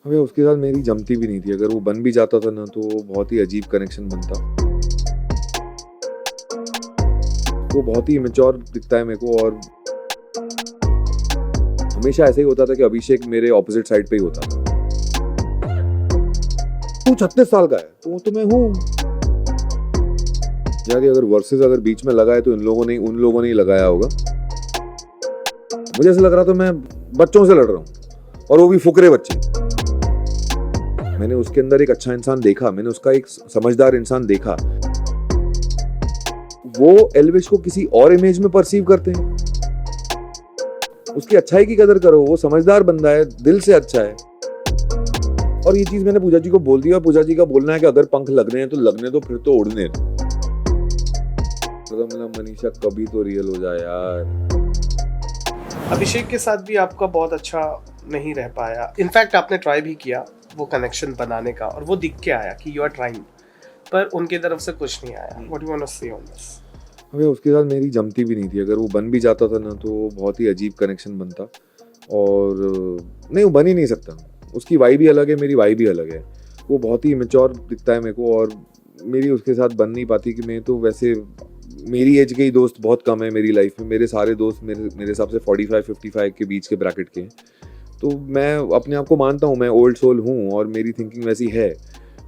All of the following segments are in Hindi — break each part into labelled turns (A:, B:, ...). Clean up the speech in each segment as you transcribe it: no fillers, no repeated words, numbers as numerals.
A: अबे उसके साथ मेरी जमती भी नहीं थी। अगर वो बन भी जाता था ना तो बहुत ही अजीब कनेक्शन बनता। वो बहुत ही इमेच्योर दिखता है मेरे को और हमेशा ऐसे ही होता था कि अभिषेक मेरे ऑपोजिट साइड पे ही होता था। तू 36 साल का है तो मैं हूँ यार। अगर वर्सेस अगर बीच में लगा है तो उन लोगों ने ही लगाया होगा। मुझे ऐसा लग रहा था मैं बच्चों से लड़ रहा हूँ और वो भी फुकरे बच्चे। मैंने उसके अंदर एक अच्छा इंसान देखा, मैंने उसका एक समझदार इंसान देखा। वो एल्विश को किसी और इमेज में परसीव करते हैं। उसकी अच्छाई की कदर करो, वो समझदार बंदा है, दिल से अच्छा है। और ये चीज मैंने पूजा जी को बोल दिया। पूजा जी का बोलना है कि अगर पंख लगने हैं तो लगने दो, फिर तो उड़ने दो। मनीषा कभी तो रियल हो जाए यार।
B: अभिषेक के साथ भी आपका बहुत अच्छा नहीं रह पाया। इनफैक्ट आपने ट्राई भी किया वो कनेक्शन बनाने का और वो दिख के आया कि यू आर ट्राइंग, पर उनकी तरफ से कुछ नहीं आया। व्हाट यू वांट टू से ऑन दिस?
A: अबे उसके साथ मेरी जमती भी नहीं थी। अगर वो बन भी जाता था ना तो बहुत ही अजीब कनेक्शन बनता। और नहीं, वो बन ही नहीं सकता। उसकी वाइब भी अलग है, मेरी वाइब भी अलग है। वो बहुत ही इमेच्योर दिखता है मेरे को और मेरी उसके साथ बन नहीं पाती। कि मैं तो वैसे मेरी एज के ही दोस्त बहुत कम है मेरी लाइफ में। मेरे सारे दोस्त मेरे हिसाब से 45-55 के बीच के ब्रैकेट के हैं। तो मैं अपने आप को मानता हूँ मैं ओल्ड सोल हूँ और मेरी थिंकिंग वैसी है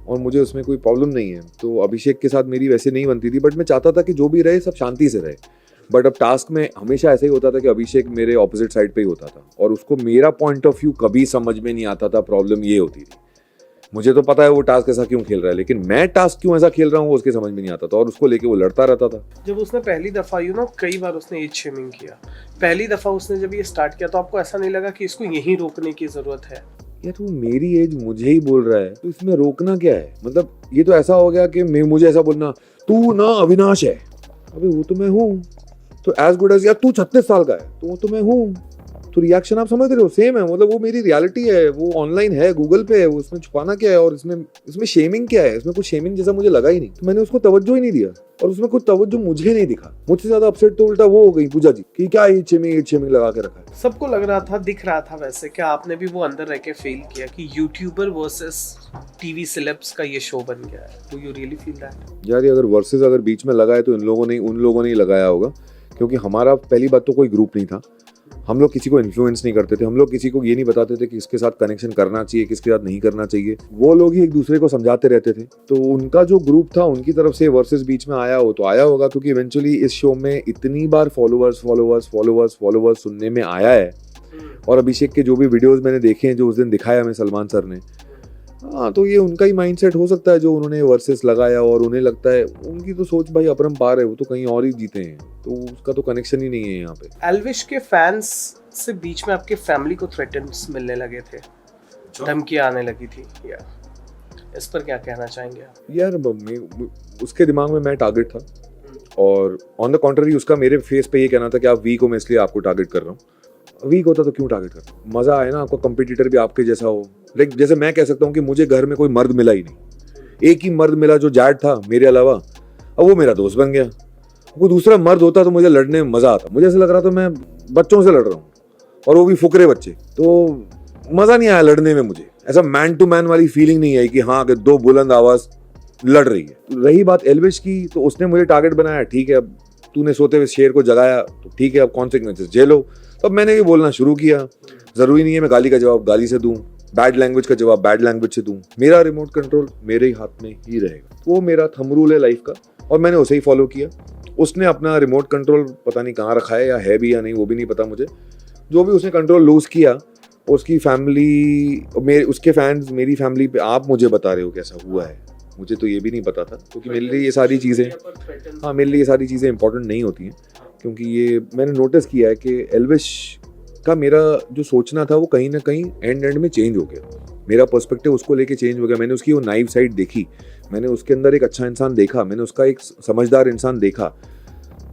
A: और मुझे उसमें कोई प्रॉब्लम नहीं है। तो अभिषेक के साथ मेरी वैसे नहीं बनती थी, बट मैं चाहता था कि जो भी रहे सब शांति से रहे। बट अब टास्क में हमेशा ऐसा ही होता था कि अभिषेक मेरे ऑपोजिट साइड पे ही होता था और उसको मेरा पॉइंट ऑफ व्यू कभी समझ में नहीं आता था। प्रॉब्लम ये होती थी, मुझे तो पता है वो टास्क ऐसा क्यों खेल रहा है, लेकिन मैं टास्क क्यों ऐसा खेल रहा हूँ वो उसके समझ में नहीं आता था और उसको लेके वो लड़ता रहता था।
B: जब उसने पहली दफा कई बार उसने एज शेमिंग किया। पहली दफा उसने जब ये स्टार्ट किया तो आपको ऐसा नहीं लगा कि इसको यहीं रोकने की जरूरत है?
A: यार तू मेरी एज मुझे ही बोल रहा है तो इसमें रोकना क्या है? मतलब ये तो ऐसा हो गया कि मुझे ऐसा बोलना तू ना अविनाश है। अबे वो तो मैं हूँ। तो एज गुड एज यार तू 36 साल का है तो मैं हूँ। तो रिएक्शन आप समझ रहे हो, सेम है। मतलब वो मेरी रियलिटी है, वो ऑनलाइन है, गूगल पे है, वो इसमें छुपाना क्या है? और इसमें शेमिंग क्या है? इसमें कुछ शेमिंग जैसा मुझे लगा ही नहीं। तो मैंने उसको तवज्जो ही नहीं दिया और उसमें कुछ तवज्जो मुझे नहीं दिखा। मुझसे ज्यादा अपसेट तो उल्टा वो हो गई पूजा जी कि क्या ये शेमिंग लगा के रखा है।
B: सबको लग रहा था, दिख रहा था। वैसे क्या आपने भी वो अंदर रह के फील किया कि यूट्यूबर वर्सेस टीवी सेलेब्स का ये शो बन गया है? Do you really feel that?
A: यार अगर वर्सेस अगर बीच में लगा है तो उन लोगों ने ही लगाया होगा। क्योंकि हमारा पहली बात तो कोई ग्रुप नहीं था। हम लोग किसी को इन्फ्लुएंस नहीं करते थे। हम लोग किसी को ये नहीं बताते थे कि किसके साथ कनेक्शन करना चाहिए, किसके साथ नहीं करना चाहिए। वो लोग ही एक दूसरे को समझाते रहते थे। तो उनका जो ग्रुप था उनकी तरफ से वर्सेस बीच में आया हो तो आया होगा, क्योंकि इवेंचुअली इस शो में इतनी बार फॉलोअर्स सुनने में आया है। और अभिषेक के जो भी वीडियोस मैंने देखे हैं जो उस दिन दिखाया हमें सलमान सर ने, हाँ, तो ये उनका ही माइंडसेट हो सकता है जो उन्होंने वर्सेस लगाया। और उन्हें लगता है, उनकी तो सोच भाई अपरंपार है, वो तो कहीं और ही जीते हैं, तो उसका तो कनेक्शन ही नहीं है यहाँ पे।
B: एल्विश के फैंस से बीच में आपके फैमिली को थ्रेटन्स मिलने लगे थे, धमकियां आने लगी थी, या इस पर क्या कहना चाहेंगे आप?
A: यार उसके दिमाग में मैं टारगेट था और ऑन द कॉन्ट्ररी उसका मेरे फेस पे ये कहना था कि आप वीक हो, मैं इसलिए आपको टारगेट कर रहा हूँ। वीक होता तो क्यों टारगेट करता? मजा आए ना, आपका कंपटीटर भी आपके जैसा हो। लाइक जैसे मैं कह सकता हूँ कि मुझे घर में कोई मर्द मिला ही नहीं। एक ही मर्द मिला जो जैड था मेरे अलावा, अब वो मेरा दोस्त बन गया। कोई दूसरा मर्द होता तो मुझे लड़ने में मजा आता। मुझे ऐसा लग रहा था मैं बच्चों से लड़ रहा हूँ और वो भी फुकरे बच्चे। तो मजा नहीं आया लड़ने में। मुझे ऐसा मैन टू मैन वाली फीलिंग नहीं आई कि हाँ कि दो बुलंद आवाज लड़ रही है। रही बात एल्विश की, तो उसने मुझे टारगेट बनाया। ठीक है, अब तूने सोते हुए शेर को जगाया तो ठीक है, अब कॉन्सिक्वेंसेस झेलो। तो अब मैंने भी बोलना शुरू किया। जरूरी नहीं है मैं गाली का जवाब गाली से दूं, बैड लैंग्वेज का जवाब बैड लैंग्वेज से दूं। मेरा रिमोट कंट्रोल मेरे ही हाथ में ही रहेगा। वो मेरा थंब रूल है लाइफ का और मैंने उसे ही फॉलो किया। उसने अपना रिमोट कंट्रोल पता नहीं कहाँ रखा है, या है भी या नहीं वो भी नहीं पता मुझे। जो भी उसने कंट्रोल लूज किया, उसकी फैमिली, उसके फैंस मेरी फैमिली पे, आप मुझे बता रहे हो कैसा हुआ है? मुझे तो ये भी नहीं पता था, क्योंकि मेरे लिए ये सारी चीज़ें, हाँ, मेरे लिए ये सारी चीज़ें इंपॉर्टेंट नहीं होती हैं। क्योंकि ये मैंने नोटिस किया है कि एल्विश का मेरा जो सोचना था वो कहीं ना कहीं एंड में चेंज हो गया। मेरा पर्सपेक्टिव उसको लेके चेंज हो गया। मैंने उसकी वो नाइव साइड देखी, मैंने उसके अंदर एक अच्छा इंसान देखा, मैंने उसका एक समझदार इंसान देखा।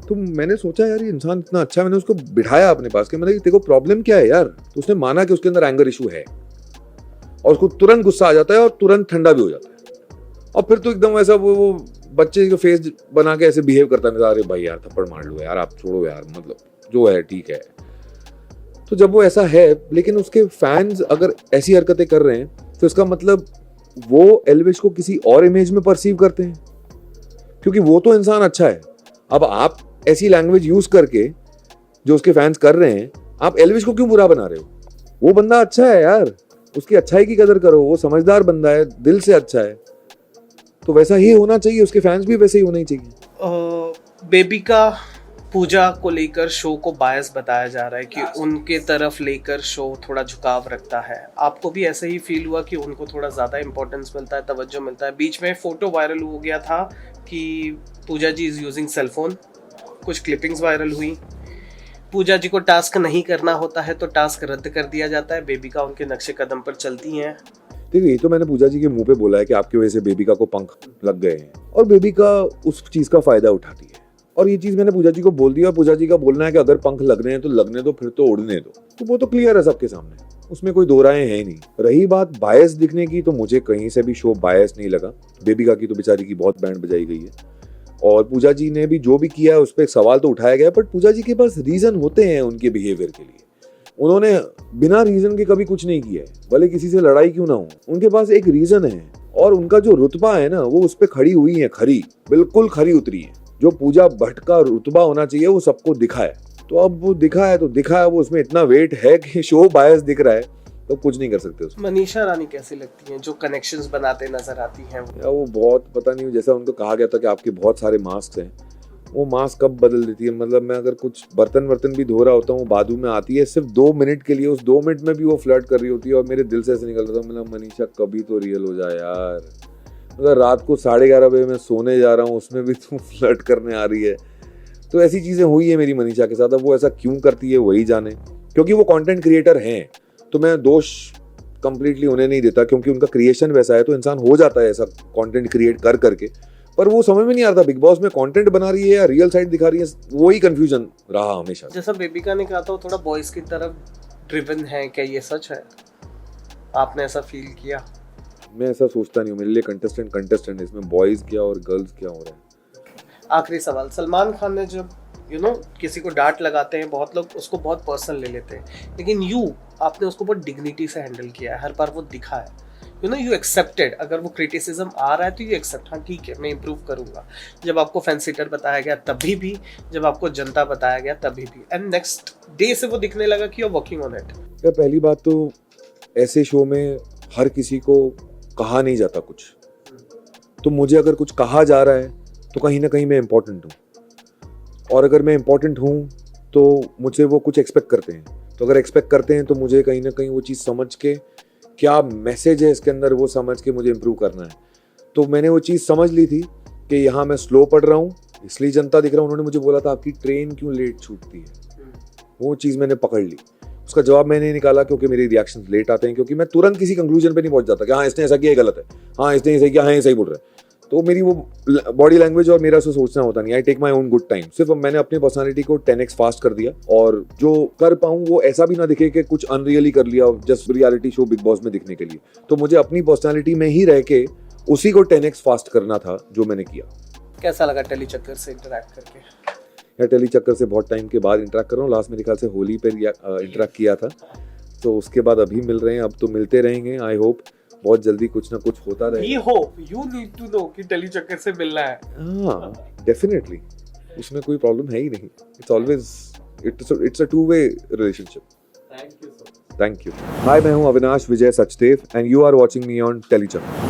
A: तो मैंने सोचा यार ये इंसान इतना अच्छा है। मैंने उसको बिठाया अपने पास कि मैंने तेरे को प्रॉब्लम क्या है यार? तो उसने माना कि उसके अंदर एंगर इशू है और उसको तुरंत गुस्सा आ जाता है और तुरंत ठंडा भी हो जाता है। और फिर तो एकदम ऐसा वो बच्चे का फेस बना के ऐसे बिहेव करता है, अरे भाई यार थप्पड़ मार लो यार, आप छोड़ो यार, मतलब जो है ठीक है। तो जब वो ऐसा है, लेकिन उसके फैंस अगर ऐसी हरकतें कर रहे हैं तो इसका मतलब वो एल्विश को किसी और इमेज में परसीव करते हैं, क्योंकि वो तो इंसान अच्छा है। अब आप ऐसी लैंग्वेज यूज करके जो उसके फैंस कर रहे हैं, आप एल्विश को क्यों बुरा बना रहे हो? वो बंदा अच्छा है यार, उसकी अच्छाई की कदर करो, वो समझदार बंदा है, दिल से अच्छा है, तो वैसा ही होना चाहिए, उसके फैंस भी वैसे ही होने ही चाहिए।
B: बेबी का पूजा को लेकर शो को बायस बताया जा रहा है कि उनके तरफ लेकर शो थोड़ा झुकाव रखता है। आपको भी ऐसे ही फील हुआ कि उनको थोड़ा ज़्यादा इंपॉर्टेंस मिलता है, तवज्जो मिलता है? बीच में फोटो वायरल हो गया था कि पूजा जी इज़ यूजिंग सेल फोन, कुछ क्लिपिंग्स वायरल हुई। पूजा जी को टास्क नहीं करना होता है तो टास्क रद्द कर दिया जाता है, बेबी का उनके नक्शे कदम पर चलती हैं।
A: देखिए, ये तो मैंने पूजा जी के मुंह पे बोला है कि आपकी वजह से बेबिका को पंख लग गए हैं, और बेबिका उस चीज का फायदा उठाती है, और ये चीज मैंने पूजा जी को बोल दिया। पूजा जी का बोलना है कि अगर पंख लगने हैं तो लगने दो, फिर तो उड़ने दो, तो वो तो क्लियर है सबके सामने, उसमें कोई दो राय है ही नहीं। रही बात बायस दिखने की, तो मुझे कहीं से भी शो बायस नहीं लगा। बेबिका की तो बेचारी की बहुत बैंड बजाई गई है, और पूजा जी ने भी जो भी किया है उस पर एक सवाल तो उठाया गया, बट पूजा जी के पास रीजन होते हैं उनके बिहेवियर के लिए। उन्होंने बिना रीजन के कभी कुछ नहीं किया है, भले किसी से लड़ाई क्यों ना हो, उनके पास एक रीजन है, और उनका जो रुतबा है ना, वो उस पर खड़ी हुई है, खरी, बिल्कुल खरी उतरी है। जो पूजा भट्ट का रुतबा होना चाहिए वो सबको दिखा है, तो अब वो दिखा है तो दिखा है, वो उसमें इतना वेट है कि शो बायस दिख रहा है, तो कुछ नहीं कर सकते उसमें।
B: मनीषा रानी कैसी लगती हैं, जो कनेक्शंस बनाते नजर आती हैं?
A: वो बहुत, पता नहीं, जैसा उनको कहा गया था कि आपके बहुत सारे मास्क हैं, वो मास्क कब बदल देती है। मतलब मैं अगर कुछ बर्तन भी धो रहा होता हूँ, वो बाजू में आती है सिर्फ 2 मिनट के लिए, उस 2 मिनट में भी वो फ्लर्ट कर रही होती है, और मेरे दिल से ऐसे निकल रहा था, मतलब मनीषा कभी तो रियल हो जाए यार। मतलब रात को 11:30 बजे मैं सोने जा रहा हूँ, उसमें भी तुम फ्लर्ट करने आ रही है। तो ऐसी चीजें हुई है मेरी मनीषा के साथ। अब वो ऐसा क्यों करती है वही जाने, क्योंकि वो कंटेंट क्रिएटर हैं, तो मैं दोष कंप्लीटली उन्हें नहीं देता, क्योंकि उनका क्रिएशन वैसा है, तो इंसान हो जाता है ऐसा कंटेंट क्रिएट कर करके। पर वो समझ में नहीं आता बिग बॉस में कंटेंट बना रही है या रियल साइड दिखा रही है, वही कंफ्यूजन रहा हमेशा।
B: जैसा बेबिका ने कहा था, वो थोड़ा बॉयज की तरफ ड्रिवन है, क्या ये सच है? आपने ऐसा फील किया?
A: मैं ऐसा सोचता नहीं हूँ, मेरे लिए कंटेस्टेंट इसमें बॉयज क्या और गर्ल्स क्या हो रहा है।
B: आखिरी सवाल, सलमान खान ने जब किसी को डांट लगाते हैं, बहुत लोग उसको बहुत पर्सनल ले लेते हैं, लेकिन आपने उसको बहुत डिग्निटी से हैंडल किया है, हर बार वो दिखा है, यू एक्सेप्टेड। अगर वो क्रिटिसिज्म आ रहा है तो यू एक्सेप्ट, हाँ ठीक है मैं इंप्रूव करूंगा। जब आपको फैंसीटर बताया गया तभी भी, जब आपको जनता बताया गया तभी भी, एंड नेक्स्ट डे से वो दिखने लगा कि you are working on it.
A: यार पहली बात तो ऐसे शो में हर किसी को कहा नहीं जाता कुछ, तो मुझे अगर कुछ कहा जा रहा है तो कहीं ना कहीं मैं इंपॉर्टेंट हूँ, और अगर मैं इंपॉर्टेंट हूँ तो मुझसे वो कुछ एक्सपेक्ट करते हैं, तो अगर एक्सपेक्ट करते हैं तो मुझे कहीं ना कहीं वो चीज़ समझ के, क्या मैसेज है इसके अंदर, वो समझ के मुझे इम्प्रूव करना है। तो मैंने वो चीज़ समझ ली थी कि यहाँ मैं स्लो पढ़ रहा हूँ, इसलिए जनता दिख रहा हूँ। उन्होंने मुझे बोला था आपकी ट्रेन क्यों लेट छूटती है, वो चीज़ मैंने पकड़ ली। उसका जवाब मैंने नहीं निकाला, क्योंकि मेरे रिएक्शन लेट आते हैं, क्योंकि मैं तुरंत किसी कंक्लूजन पे नहीं पहुंच जाता कि हाँ इसने ऐसा किया गलत है, हाँ इसने ऐसा किया, हाँ ये सही बोल रहा है। तो मेरी वो बॉडी लैंग्वेज और मेरा सोचना होता नहीं। I take my own good time. सिर्फ मैंने अपनी पर्सनालिटी को 10x फास्ट कर दिया, और जो कर पाऊँ वो ऐसा भी ना दिखे कि कुछ अनरियली कर लिया just reality show big boss में दिखने के लिए। तो मुझे अपनी पर्सनालिटी में ही रह के उसी को 10x फास्ट करना था, जो मैंने किया।
B: कैसा लगा टेली चक्कर से इंटरैक्ट करके?
A: यार टेली चक्कर से बहुत टाइम के बाद इंटरैक्ट कर रहा हूँ। लास्ट मेरे ख्याल से होली पर इंटरैक्ट किया था, तो उसके बाद अभी मिल रहे हैं। अब तो मिलते रहेंगे, आई होप बहुत जल्दी कुछ ना कुछ होता रहे।
B: We hope, you need to know कि टेली चक्कर से मिलना है।
A: हाँ डेफिनेटली, उसमें कोई प्रॉब्लम है ही नहीं। It's always it's a two way relationship.
B: Thank you so much.
A: Thank you. Hi, मैं हूँ Avinash Vijay Sachdev and you are watching me on Tele चक्कर।